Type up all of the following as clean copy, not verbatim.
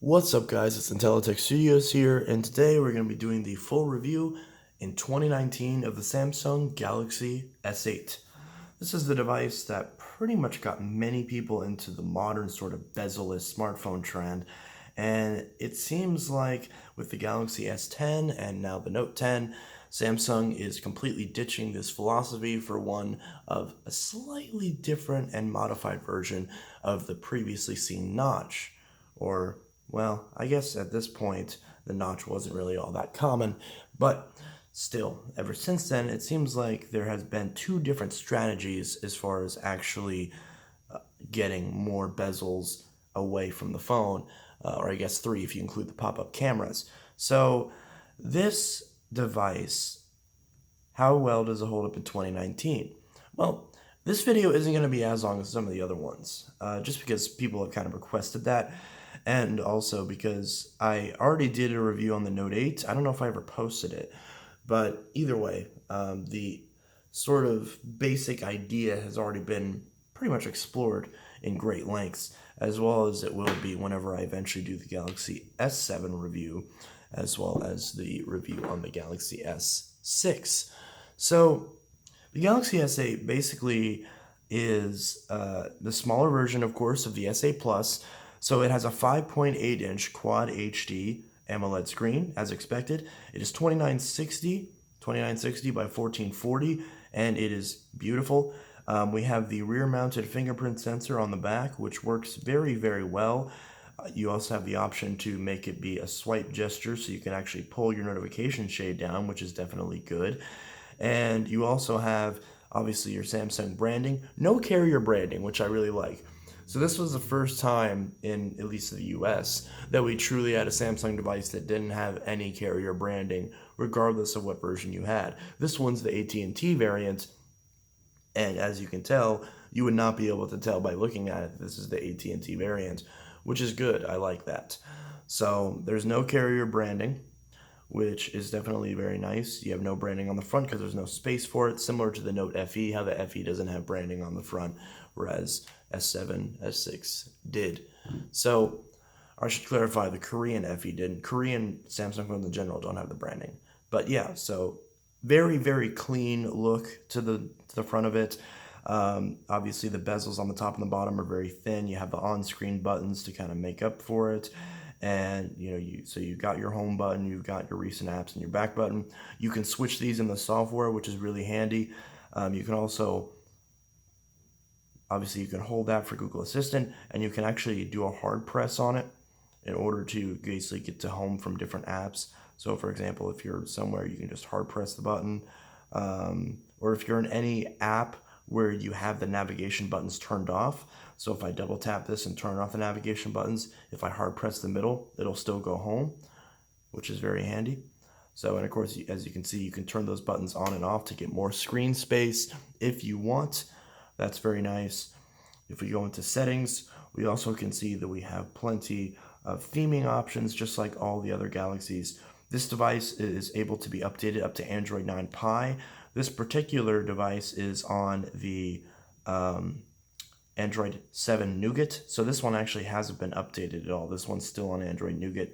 What's up guys, it's Intellitech Studios here, and today we're going to be doing the full review in 2019 of the Samsung Galaxy S8. This is the device that pretty much got many people into the modern sort of bezel-less smartphone trend, and it seems like with the Galaxy S10 and now the Note 10, Samsung is completely ditching this philosophy for one of a slightly different and modified version of the previously seen notch, or well, I guess at this point, the notch wasn't really all that common, but still, ever since then, it seems like there has been two different strategies as far as actually getting more bezels away from the phone, or I guess three if you include the pop-up cameras. So this device, how well does it hold up in 2019? Well, this video isn't going to be as long as some of the other ones, just because people have kind of requested that, and also because I already did a review on the Note 8. I don't know if I ever posted it, but either way, the sort of basic idea has already been pretty much explored in great lengths, as well as it will be whenever I eventually do the Galaxy S7 review, as well as the review on the Galaxy S6. So the Galaxy S8 basically is the smaller version, of course, of the S8 Plus. So it has a 5.8-inch Quad HD AMOLED screen, as expected. It is 2960 by 1440, and it is beautiful. We have the rear-mounted fingerprint sensor on the back, which works very, very well. You also have the option to make it be a swipe gesture, so you can actually pull your notification shade down, which is definitely good. And you also have, obviously, your Samsung branding. No carrier branding, which I really like. So this was the first time in, at least the US, that we truly had a Samsung device that didn't have any carrier branding, regardless of what version you had. This one's the AT&T variant, and as you can tell, you would not be able to tell by looking at it this is the AT&T variant, which is good. I like that. So there's no carrier branding, which is definitely very nice. You have no branding on the front because there's no space for it, similar to the Note FE, how the FE doesn't have branding on the front, whereas S7, S6 did. So I should clarify, the Korean FE didn't. Korean Samsung phones in general don't have the branding. But yeah, so very, very clean look to the front of it. Obviously, the bezels on the top and the bottom are very thin. You have the on-screen buttons to kind of make up for it. And so you got your home button, you've got your recent apps, and your back button. You can switch these in the software, which is really handy. You can also, obviously, you can hold that for Google Assistant, and you can actually do a hard press on it in order to basically get to home from different apps. So, for example, if you're somewhere, you can just hard press the button, or if you're in any app where you have the navigation buttons turned off. So if I double tap this and turn off the navigation buttons, if I hard press the middle, it'll still go home, which is very handy. So, and of course, as you can see, you can turn those buttons on and off to get more screen space if you want. That's very nice. If we go into settings, we also can see that we have plenty of theming options, just like all the other Galaxies. This device is able to be updated up to Android 9 Pie. This particular device is on the Android 7 Nougat. So this one actually hasn't been updated at all. This one's still on Android Nougat.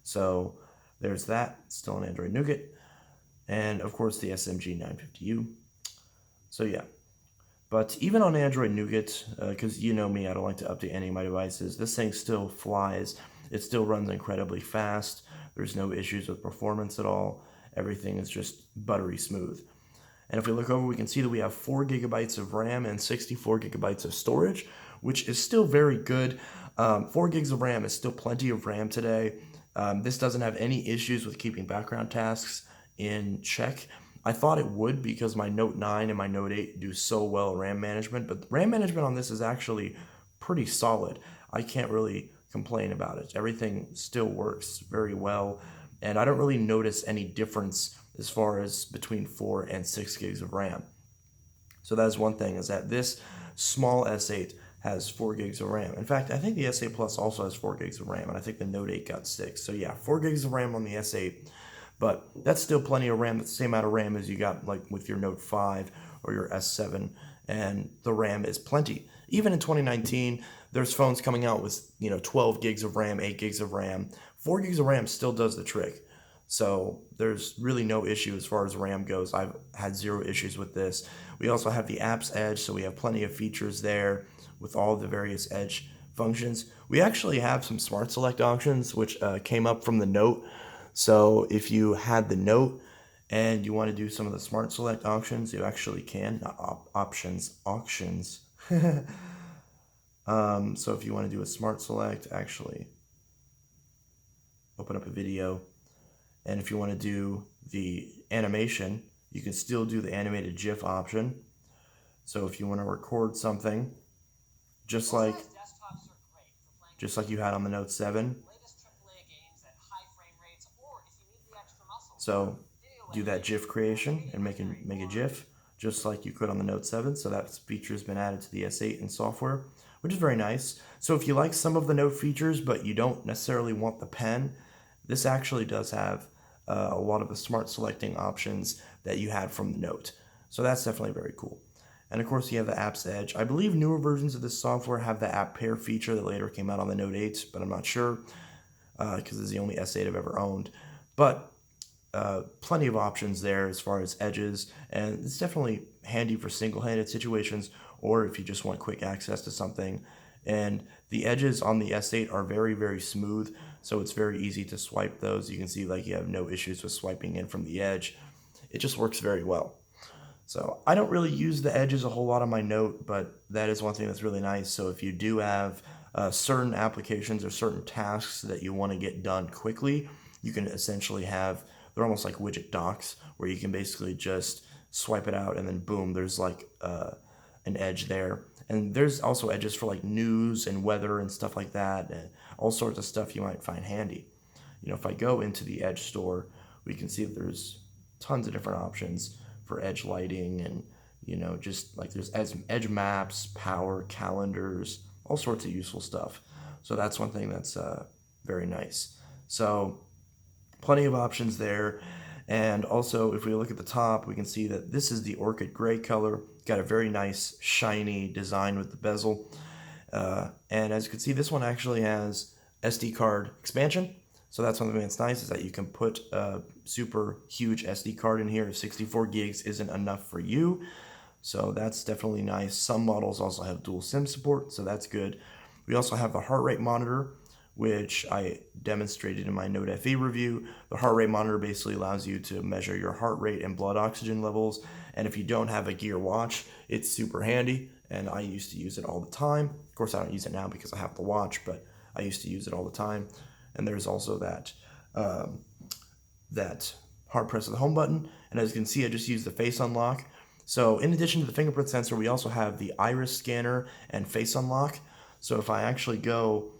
So there's that, still on Android Nougat. And of course the SMG 950U. So yeah. But even on Android Nougat, because you know me, I don't like to update any of my devices, this thing still flies. It still runs incredibly fast. There's no issues with performance at all. Everything is just buttery smooth. And if we look over, we can see that we have 4 gigabytes of RAM and 64 gigabytes of storage, which is still very good. 4 gigs of RAM is still plenty of RAM today. This doesn't have any issues with keeping background tasks in check. I thought it would because my Note 9 and my Note 8 do so well RAM management, but RAM management on this is actually pretty solid. I can't really complain about it. Everything still works very well, and I don't really notice any difference as far as between 4 and 6 gigs of RAM. So that is one thing, is that this small S8 has 4 gigs of RAM. In fact, I think the S8 Plus also has 4 gigs of RAM, and I think the Note 8 got 6. So yeah, 4 gigs of RAM on the S8, but that's still plenty of RAM. That's the same amount of RAM as you got like with your Note 5 or your S7, and the RAM is plenty. Even in 2019, there's phones coming out with 12 gigs of RAM, 8 gigs of RAM. 4 gigs of RAM still does the trick. So there's really no issue as far as RAM goes. I've had zero issues with this. We also have the apps edge, so we have plenty of features there with all the various edge functions. We actually have some smart select options, which came up from the Note. So if you had the Note and you want to do some of the smart select options, you actually can. Not options, auctions. So if you want to do a smart select, actually open up a video. And if you want to do the animation, you can still do the animated GIF option. So if you want to record something, just like you had on the Note 7. So do that GIF creation and make a GIF just like you could on the Note 7. So that feature has been added to the S8 in software, which is very nice. So if you like some of the Note features, but you don't necessarily want the pen, this actually does have a lot of the smart selecting options that you had from the Note. So that's definitely very cool. And of course you have the apps edge. I believe newer versions of this software have the app pair feature that later came out on the Note 8, but I'm not sure because it's the only S8 I've ever owned. But plenty of options there as far as edges, and it's definitely handy for single-handed situations or if you just want quick access to something. And the edges on the S8 are very, very smooth, so it's very easy to swipe those. You can see like you have no issues with swiping in from the edge. It just works very well. So I don't really use the edges a whole lot on my Note, but that is one thing that's really nice. So if you do have certain applications or certain tasks that you want to get done quickly, you can essentially have, they're almost like widget docks where you can basically just swipe it out and then boom, there's like an edge there. And there's also edges for like news and weather and stuff like that, and all sorts of stuff you might find handy. If I go into the Edge store, we can see that there's tons of different options for edge lighting and, just like there's edge maps, power, calendars, all sorts of useful stuff. So that's one thing that's very nice. So plenty of options there. And also, if we look at the top, we can see that this is the orchid gray color. Got a very nice shiny design with the bezel. And as you can see, this one actually has SD card expansion. So that's one thing that's nice, is that you can put a super huge SD card in here if 64 gigs isn't enough for you. So that's definitely nice. Some models also have dual SIM support, so that's good. We also have the heart rate monitor, which I demonstrated in my Note FE review. The heart rate monitor basically allows you to measure your heart rate and blood oxygen levels. And if you don't have a Gear watch, it's super handy, and I used to use it all the time. Of course, I don't use it now because I have the watch, but I used to use it all the time. And there's also that hard press of the home button. And as you can see, I just used the face unlock. So in addition to the fingerprint sensor, we also have the iris scanner and face unlock. So if I actually go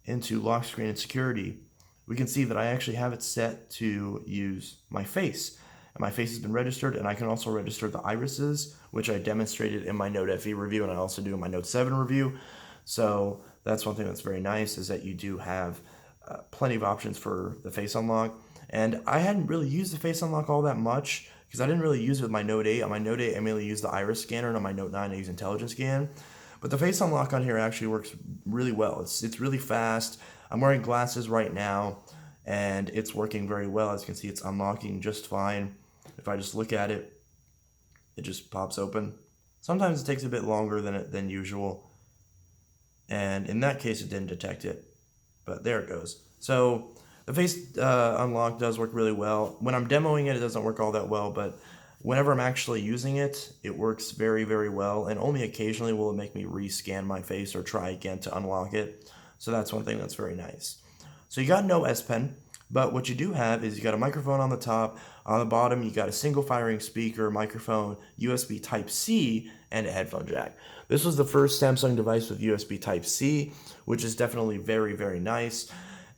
into lock screen and security, we can see that I actually have it set to use my face. And my face has been registered, and I can also register the irises, which I demonstrated in my Note FE review, and I also do in my Note 7 review. So that's one thing that's very nice, is that you do have plenty of options for the face unlock. And I hadn't really used the face unlock all that much because I didn't really use it with my Note 8. On my Note 8, I mainly use the iris scanner, and on my Note 9, I use intelligent scan. But the face unlock on here actually works really well. It's really fast. I'm wearing glasses right now, and it's working very well. As you can see, it's unlocking just fine. If I just look at it, it just pops open. Sometimes it takes a bit longer than usual, and in that case, it didn't detect it. But there it goes. So the face unlock does work really well. When I'm demoing it, it doesn't work all that well, but whenever I'm actually using it, it works very, very well, and only occasionally will it make me rescan my face or try again to unlock it. So that's one thing that's very nice. So you got no S Pen, but what you do have is you got a microphone on the top. On the bottom, you got a single firing speaker, microphone, USB Type-C, and a headphone jack. This was the first Samsung device with USB Type-C, which is definitely very, very nice.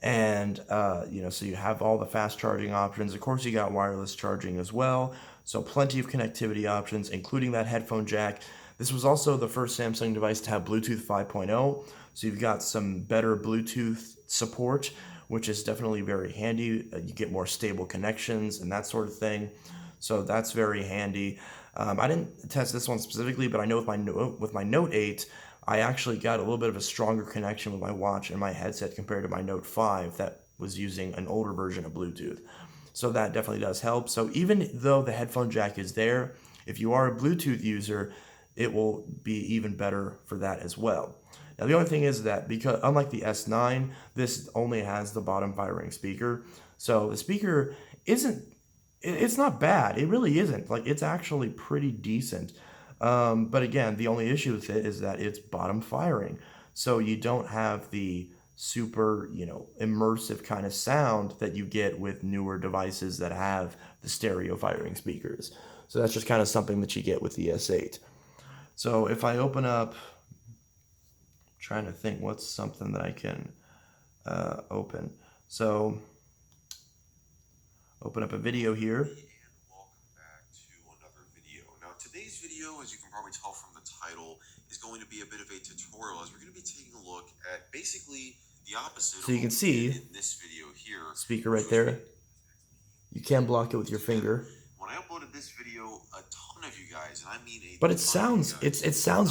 And, so you have all the fast charging options. Of course, you got wireless charging as well. So plenty of connectivity options, including that headphone jack. This was also the first Samsung device to have Bluetooth 5.0. So you've got some better Bluetooth support, which is definitely very handy. You get more stable connections and that sort of thing. So that's very handy. I didn't test this one specifically, but I know with my Note 8, I actually got a little bit of a stronger connection with my watch and my headset compared to my Note 5 that was using an older version of Bluetooth. So that definitely does help. So even though the headphone jack is there, if you are a Bluetooth user, it will be even better for that as well. Now the only thing is that because unlike the S9, this only has the bottom firing speaker. So the speaker it's not bad. It really isn't. Like, it's actually pretty decent. But again, the only issue with it is that it's bottom firing. So you don't have the super, immersive kind of sound that you get with newer devices that have the stereo firing speakers. So that's just kind of something that you get with the S8. So if I open up, trying to think what's something that I can open. So open up a video here. And welcome back to another video. Now today's video, as you can probably tell from the title, is going to be a bit of a tutorial as we're going to be taking a look at basically the opposite. So you can see in this video here, speaker right there. You can block it with your finger. When I uploaded this video, a ton of you guys, and I mean but it sounds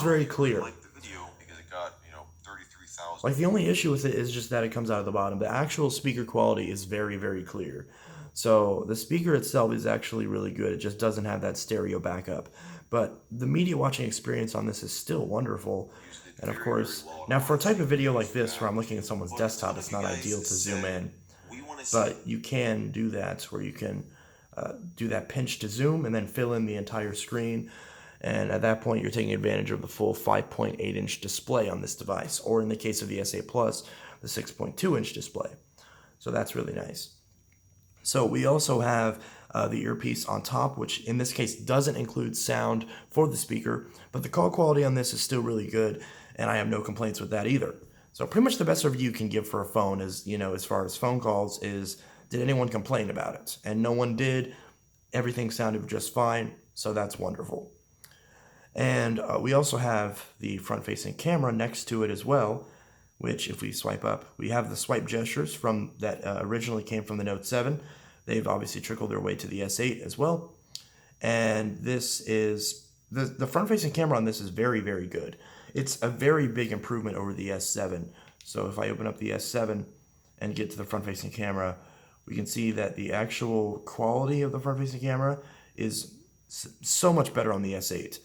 very clear. Like the video because it got 33,000. Like, the only issue with it is just that it comes out of the bottom. The actual speaker quality is very, very clear. So the speaker itself is actually really good. It just doesn't have that stereo backup. But the media watching experience on this is still wonderful. And of course, now for a type of video like this where I'm looking at someone's desktop, it's not ideal to zoom in. But you can do that where you can do that pinch to zoom and then fill in the entire screen. And at that point, you're taking advantage of the full 5.8-inch display on this device, or in the case of the S8 Plus, the 6.2-inch display. So that's really nice. So we also have the earpiece on top, which in this case doesn't include sound for the speaker, but the call quality on this is still really good, and I have no complaints with that either. So pretty much the best review you can give for a phone is, as far as phone calls, is did anyone complain about it? And no one did. Everything sounded just fine, so that's wonderful. And we also have the front-facing camera next to it as well, which if we swipe up, we have the swipe gestures from that originally came from the Note 7. They've obviously trickled their way to the S8 as well. And this is, the front-facing camera on this is very, very good. It's a very big improvement over the S7. So if I open up the S7 and get to the front-facing camera, we can see that the actual quality of the front-facing camera is so much better on the S8.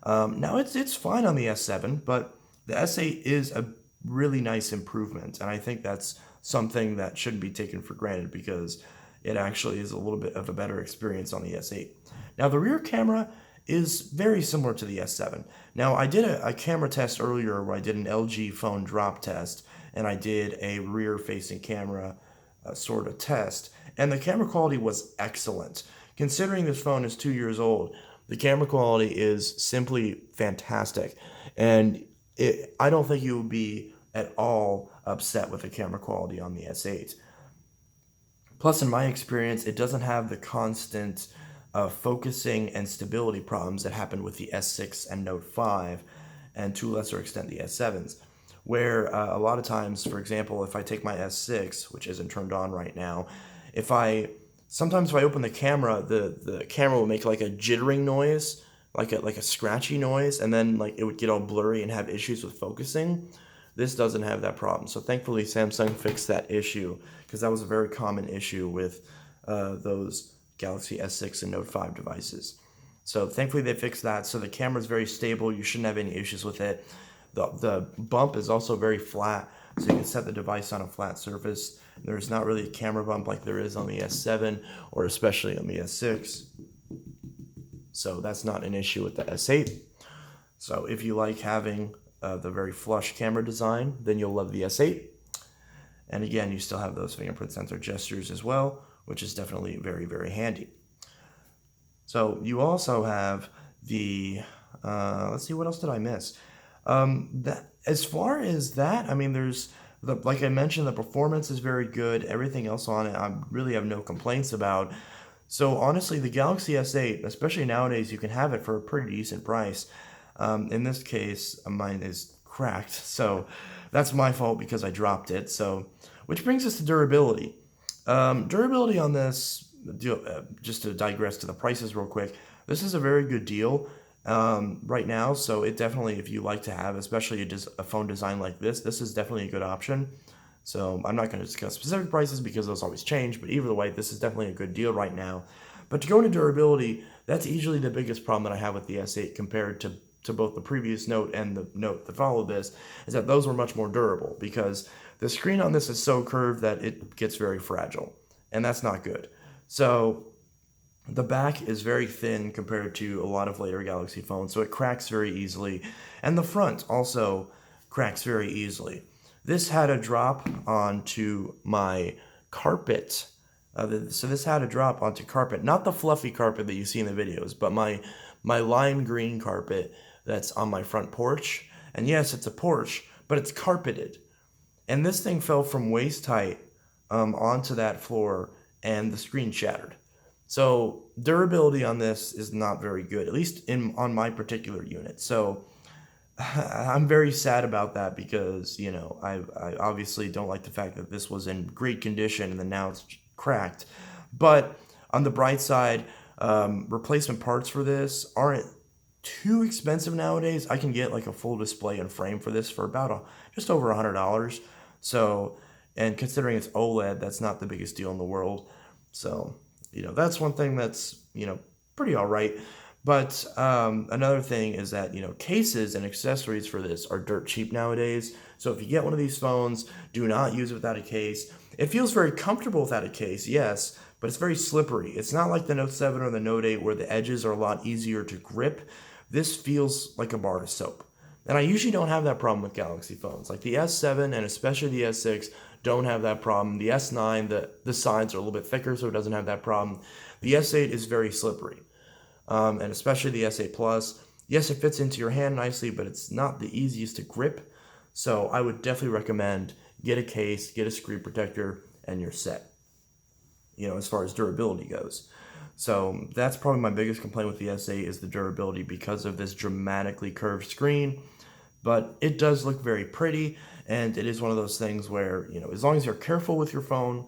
Now it's fine on the S7, but the S8 is a really nice improvement, and I think that's something that shouldn't be taken for granted because it actually is a little bit of a better experience on the S8. Now the rear camera is very similar to the S7. Now I did a camera test earlier where I did an LG phone drop test, and I did a rear-facing camera sort of test, and the camera quality was excellent. Considering this phone is 2 years old, the camera quality is simply fantastic, and I don't think you would be at all upset with the camera quality on the S8. Plus, in my experience, it doesn't have the constant focusing and stability problems that happened with the S6 and Note 5, and to a lesser extent the S7s, where a lot of times, for example, if I take my S6, which isn't turned on right now, sometimes if I open the camera, the camera will make like a jittering noise, like a scratchy noise, and then like it would get all blurry and have issues with focusing. This doesn't have that problem. So thankfully Samsung fixed that issue, because that was a very common issue with those Galaxy S6 and Note 5 devices. So thankfully they fixed that. So the camera is very stable. You shouldn't have any issues with it. The bump is also very flat, so you can set the device on a flat surface. There's not really a camera bump like there is on the S7 or especially on the S6. So that's not an issue with the S8. So if you like having the very flush camera design, then you'll love the S8. And again, you still have those fingerprint sensor gestures as well, which is definitely very, very handy. So you also have the, let's see, what else did I miss? As far as that, I mean, like I mentioned, the performance is very good. Everything else on it, I really have no complaints about. So honestly, the Galaxy S8, especially nowadays, you can have it for a pretty decent price. In this case, mine is cracked, so that's my fault because I dropped it. So, which brings us to durability. Durability on this, just to digress to the prices real quick, this is a very good deal. right now. So it definitely, if you like to have, especially a phone design like this is definitely a good option. So I'm not going to discuss specific prices because those always change, but either way, this is definitely a good deal right now. But to go into durability, that's easily the biggest problem that I have with the S8 compared to both the previous Note and the Note that followed this, is that those were much more durable because the screen on this is so curved that it gets very fragile, and that's not good. So the back is very thin compared to a lot of later Galaxy phones, so it cracks very easily. And the front also cracks very easily. This had a drop onto my carpet. So this had a drop onto carpet, not the fluffy carpet that you see in the videos, but my lime green carpet that's on my front porch. And yes, it's a porch, but it's carpeted. And this thing fell from waist height onto that floor, and the screen shattered. So durability on this is not very good, at least on my particular unit. So I'm very sad about that because, I obviously don't like the fact that this was in great condition and then now it's cracked. But on the bright side, replacement parts for this aren't too expensive nowadays. I can get like a full display and frame for this for about just over $100. So, and considering it's OLED, that's not the biggest deal in the world. So, that's one thing that's, pretty all right. But another thing is that, cases and accessories for this are dirt cheap nowadays. So if you get one of these phones, do not use it without a case. It feels very comfortable without a case, yes, but it's very slippery. It's not like the Note 7 or the Note 8 where the edges are a lot easier to grip. This feels like a bar of soap. And I usually don't have that problem with Galaxy phones. Like the S7 and especially the S6 don't have that problem. The S9, the sides are a little bit thicker, so it doesn't have that problem. The S8 is very slippery, and especially the S8 Plus. Yes, it fits into your hand nicely, but it's not the easiest to grip. So I would definitely recommend get a case, get a screen protector, and you're set, as far as durability goes. So that's probably my biggest complaint with the S8 is the durability because of this dramatically curved screen. But it does look very pretty, and it is one of those things where, as long as you're careful with your phone,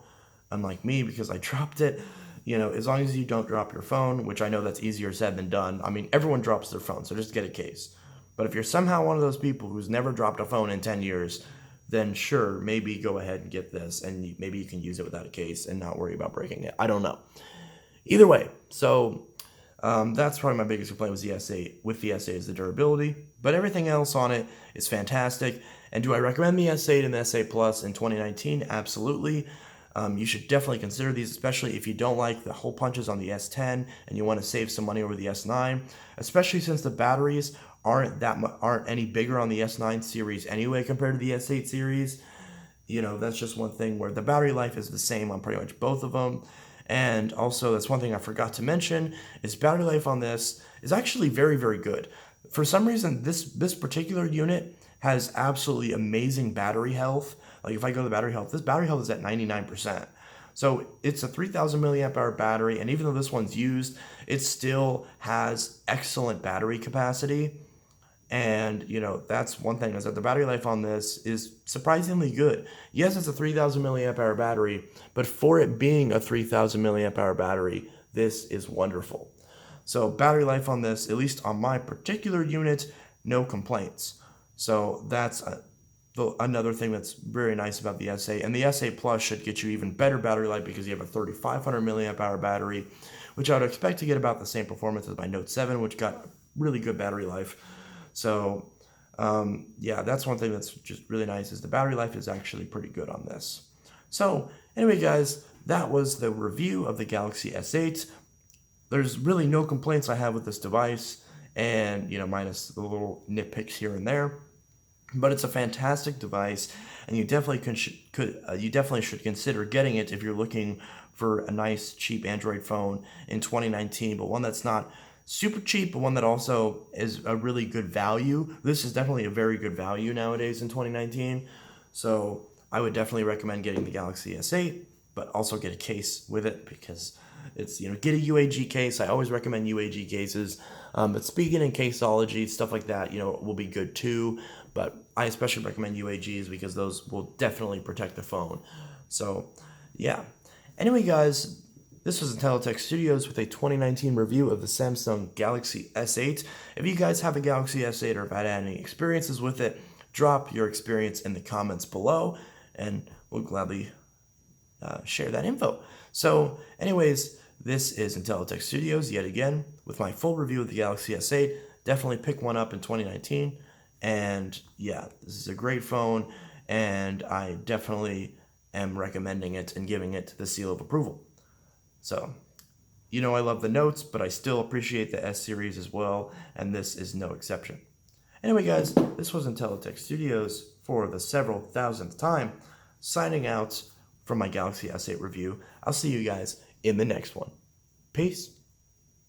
unlike me because I dropped it, as long as you don't drop your phone, which I know that's easier said than done. I mean, everyone drops their phone, so just get a case. But if you're somehow one of those people who's never dropped a phone in 10 years, then sure, maybe go ahead and get this, and maybe you can use it without a case and not worry about breaking it. I don't know. Either way, so that's probably my biggest complaint with the S8 is the durability, but everything else on it is fantastic. And do I recommend the S8 and the S8 Plus in 2019? Absolutely. You should definitely consider these, especially if you don't like the hole punches on the S10 and you want to save some money over the S9, especially since the batteries aren't any bigger on the S9 series anyway compared to the S8 series. That's just one thing where the battery life is the same on pretty much both of them. And also, that's one thing I forgot to mention, is battery life on this is actually very, very good. For some reason, this particular unit has absolutely amazing battery health. Like if I go to the battery health, this battery health is at 99%. So it's a 3000 milliamp hour battery, and even though this one's used, it still has excellent battery capacity. And, that's one thing, is that the battery life on this is surprisingly good. Yes, it's a 3000 milliamp hour battery, but for it being a 3000 milliamp hour battery, this is wonderful. So battery life on this, at least on my particular unit, no complaints. So that's another thing that's very nice about the S8. And the S8 Plus should get you even better battery life because you have a 3500 milliamp hour battery, which I would expect to get about the same performance as my Note 7, which got really good battery life. So, yeah, that's one thing that's just really nice, is the battery life is actually pretty good on this. So, anyway, guys, that was the review of the Galaxy S8. There's really no complaints I have with this device, and, minus the little nitpicks here and there. But it's a fantastic device, and you definitely should consider getting it if you're looking for a nice, cheap Android phone in 2019, but one that's not super cheap, but one that also is a really good value. This is definitely a very good value nowadays in 2019. So I would definitely recommend getting the Galaxy S8, but also get a case with it because it's, get a UAG case. I always recommend UAG cases. But speaking in caseology, stuff like that, will be good too. But I especially recommend UAGs because those will definitely protect the phone. So, yeah. Anyway, guys, This was Intelitech Studios with a 2019 review of the Samsung Galaxy S8. If you guys have a Galaxy S8 or have had any experiences with it, drop your experience in the comments below, and we'll gladly share that info. So anyways, this is Intelitech Studios yet again with my full review of the Galaxy S8. Definitely pick one up in 2019. And yeah, this is a great phone, and I definitely am recommending it and giving it the seal of approval. So, you know I love the Notes, but I still appreciate the S series as well, and this is no exception. Anyway, guys, this was Intelitech Studios for the several thousandth time, signing out from my Galaxy S8 review. I'll see you guys in the next one. Peace.